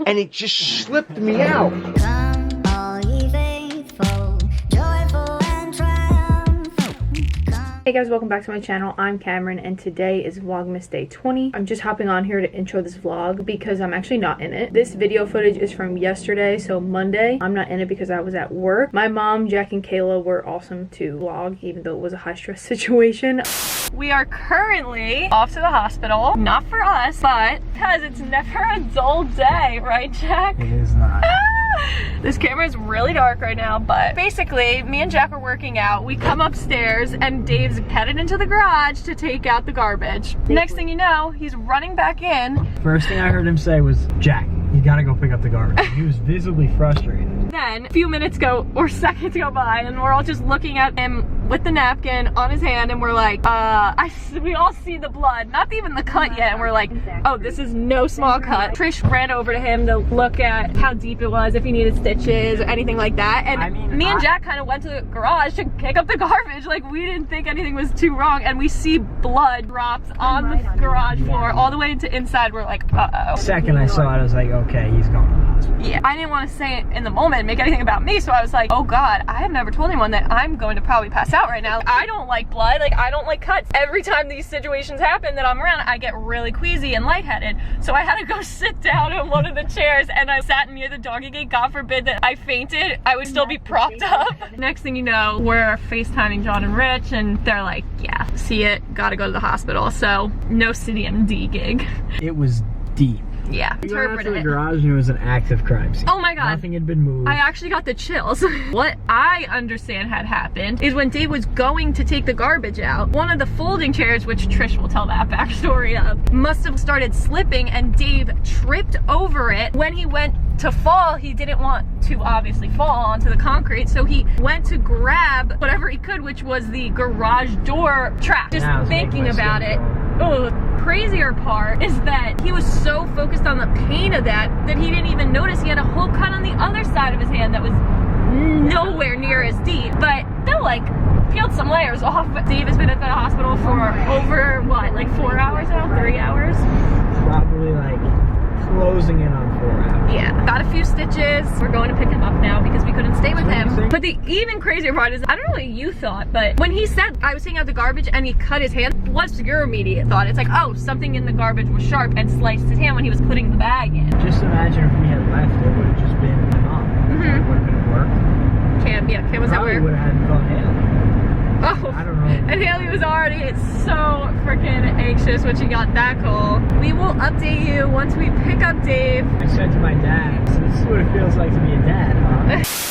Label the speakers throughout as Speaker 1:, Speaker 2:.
Speaker 1: and it just slipped me out.
Speaker 2: Come, all ye faithful, joyful and triumphant. Come.
Speaker 3: Hey guys, welcome back to my channel. I'm Camryn and today is Vlogmas Day 20. I'm just hopping on here to intro this vlog because I'm actually not in it. This video footage is from yesterday, so Monday. I'm not in it because I was at work. My mom, Jack, and Kayla were awesome to vlog, even though it was a high stress situation. We are currently off to the hospital. Not for us, but because it's never a dull day, right, Jack?
Speaker 1: It is not.
Speaker 3: This camera is really dark right now, but basically me and Jack are working out. We come upstairs and Dave's headed into the garage to take out the garbage. Next thing you know, he's running back in.
Speaker 4: First thing I heard him say was, "Jack, you gotta go pick up the garbage." He was visibly frustrated.
Speaker 3: Then a few minutes go or seconds go by and we're all just looking at him with the napkin on his hand and we're like, we all see the blood, not even the cut yet, and we're like, oh, this is no small cut. Trish ran over to him to look at how deep it was, if he needed stitches or anything like that, and me and Jack kind of went to the garage to pick up the garbage. Like, we didn't think anything was too wrong, and we see blood drops on the garage floor all the way into inside. We're like, uh-oh.
Speaker 4: Second I saw it, I was like, okay, he's going to the hospital.
Speaker 3: Yeah, I didn't want to say it in the moment, make anything about me, so I was like, oh god, I have never told anyone that I'm going to probably pass out right now. I don't like blood, like I don't like cuts. Every time these situations happen that I'm around, I get really queasy and lightheaded. So I had to go sit down in one of the chairs and I sat near the doggy gate. God forbid that I fainted, I would still be propped up. Next thing you know, we're FaceTiming John and Rich and they're like, yeah, see it, gotta go to the hospital. So no CDMD gig.
Speaker 4: It was deep.
Speaker 3: Yeah,
Speaker 4: We went out to
Speaker 3: interpret
Speaker 4: the
Speaker 3: it.
Speaker 4: garage and it was an active crime scene.
Speaker 3: Oh my god.
Speaker 4: Nothing had been moved.
Speaker 3: I actually got the chills. What I understand had happened is when Dave was going to take the garbage out, one of the folding chairs, which Trish will tell that backstory of, must have started slipping and Dave tripped over it. When he went to fall, he didn't want to obviously fall onto the concrete, so he went to grab whatever he could, which was the garage door track. Just thinking about it. Oh, the crazier part is that he was so focused on the pain of that he didn't even notice he had a whole cut on the other side of his hand that was nowhere near as deep, but still like peeled some layers off. Dave has been at the hospital for over what, like 4 hours now? 3 hours?
Speaker 4: Probably like closing in on 4 hours.
Speaker 3: Yeah, got a few stitches. We're going to pick him up now because we couldn't stay with him. But the even crazier part is, I don't know what you thought, but when he said I was taking out the garbage and he cut his hand, what's your immediate thought? It's like, oh, something in the garbage was sharp and sliced his hand when he was putting the bag in.
Speaker 4: Just imagine if we had left, it would have just been numb. It would have been at work.
Speaker 3: Cam was that
Speaker 4: Probably
Speaker 3: where?
Speaker 4: would have had to call Haley.
Speaker 3: Oh,
Speaker 4: I don't know.
Speaker 3: and Haley was already so freaking anxious when she got that call. We will update you once we pick up Dave.
Speaker 4: I said to my dad, so this is what it feels like to be a dad, huh?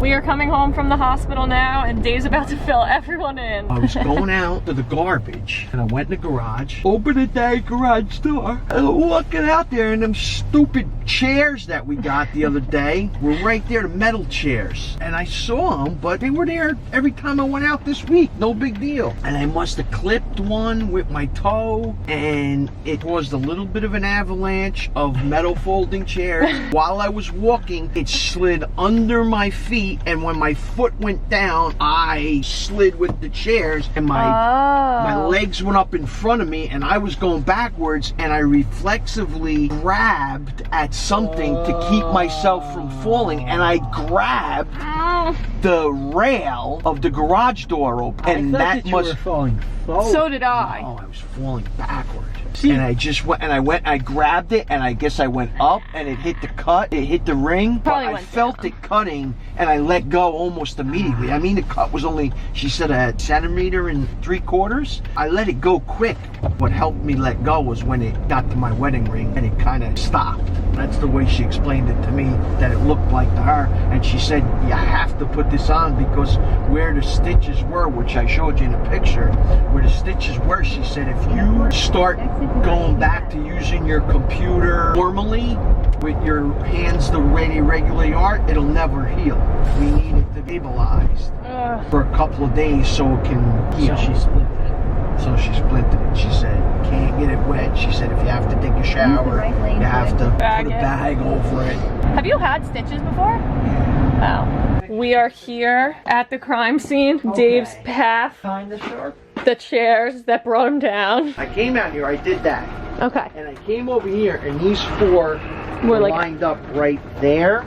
Speaker 3: We are coming home from the hospital now and Dave's about to fill everyone in.
Speaker 1: I was going out to the garbage and I went in the garage, opened the dang garage door, and I'm walking out there and them stupid chairs that we got the other day were right there, the metal chairs. And I saw them, but they were there every time I went out this week. No big deal. And I must have clipped one with my toe and it caused a little bit of an avalanche of metal folding chairs. While I was walking, it slid under my feet, and when my foot went down, I slid with the chairs and my legs went up in front of me and I was going backwards and I reflexively grabbed at something to keep myself from falling, and I grabbed the rail of the garage door open, and
Speaker 4: that you were falling forward.
Speaker 3: So did I.
Speaker 1: Oh, I was falling backward.
Speaker 4: See?
Speaker 1: And I just went, and I grabbed it, and I guess I went up, and it hit the cut, it hit the ring,
Speaker 3: Probably
Speaker 1: but I
Speaker 3: went
Speaker 1: felt
Speaker 3: down.
Speaker 1: it cutting, and I let go almost immediately. I mean, the cut was only, she said, a 1.75 centimeters. I let it go quick. What helped me let go was when it got to my wedding ring, and it kind of stopped. That's the way she explained it to me, that it looked like to her, and she said, you have to put this on because where the stitches were, which I showed you in a picture, where the stitches were, she said, if you start going back to using your computer normally with your hands the way they regularly are, it'll never heal. We need it to be stabilized for a couple of days so it can heal.
Speaker 4: So she split it.
Speaker 1: So she splintered it. She said, can't get it wet. She said, if you have to take a shower, you have to put a bag over it.
Speaker 3: Have you had stitches before? Oh. We are here at the crime scene. Dave's path.
Speaker 1: Kind of sharp.
Speaker 3: The chairs that brought him down.
Speaker 1: I came out here, I did that.
Speaker 3: Okay.
Speaker 1: And I came over here, and these four
Speaker 3: Were like
Speaker 1: lined up right there.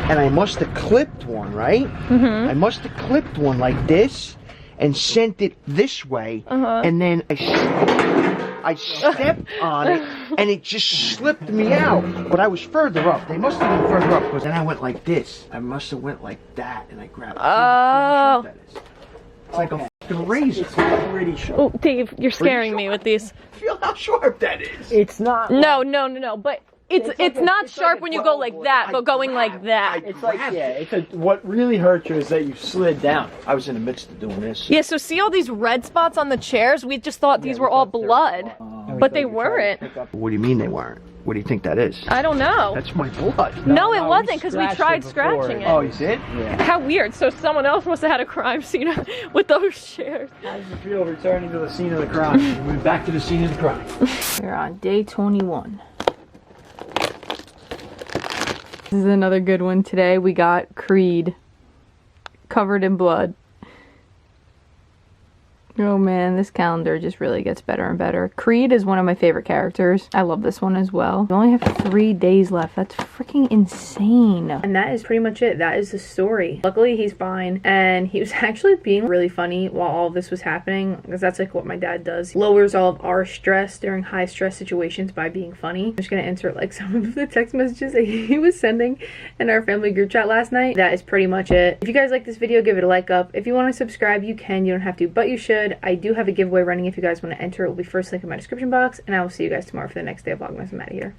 Speaker 1: And I must have clipped one, right? I must have clipped one like this and sent it this way. And then I stepped on it and it just slipped me out. But I was further up. They must have been further up because then I went like this. I must have went like that and I grabbed it.
Speaker 3: Oh.
Speaker 1: It's like a fucking razor. Pretty sharp.
Speaker 3: Oh, Dave, you're scaring me with these.
Speaker 1: Feel how sharp that is.
Speaker 4: It's not.
Speaker 3: No, but it's not sharp when you go like that, but going like that.
Speaker 4: It's like, yeah, what really hurt you is that you slid down.
Speaker 1: I was in the midst of doing this.
Speaker 3: Yeah, so see all these red spots on the chairs? We just thought these were all blood, but they weren't.
Speaker 1: What do you mean they weren't? What do you think that is?
Speaker 3: I don't know.
Speaker 1: That's my blood.
Speaker 3: No, it wasn't, because we tried scratching it.
Speaker 1: Oh, you did?
Speaker 4: Yeah.
Speaker 3: How weird. So someone else must have had a crime scene with those chairs.
Speaker 4: How does it feel returning to the scene of the crime?
Speaker 1: We went back to the scene of the crime.
Speaker 3: We're on day 21. This is another good one. Today we got Creed covered in blood. Oh man, this calendar just really gets better and better. Creed is one of my favorite characters. I love this one as well. We only have 3 days left. That's freaking insane. And that is pretty much it. That is the story. Luckily, he's fine. And he was actually being really funny while all of this was happening, because that's like what my dad does. He lowers all of our stress during high stress situations by being funny. I'm just gonna insert like some of the text messages that he was sending in our family group chat last night. That is pretty much it. If you guys like this video, give it a like up. If you want to subscribe, you can. You don't have to, but you should. I do have a giveaway running if you guys want to enter. It will be first link in my description box, and I will see you guys tomorrow for the next day of Vlogmas. I'm out of here.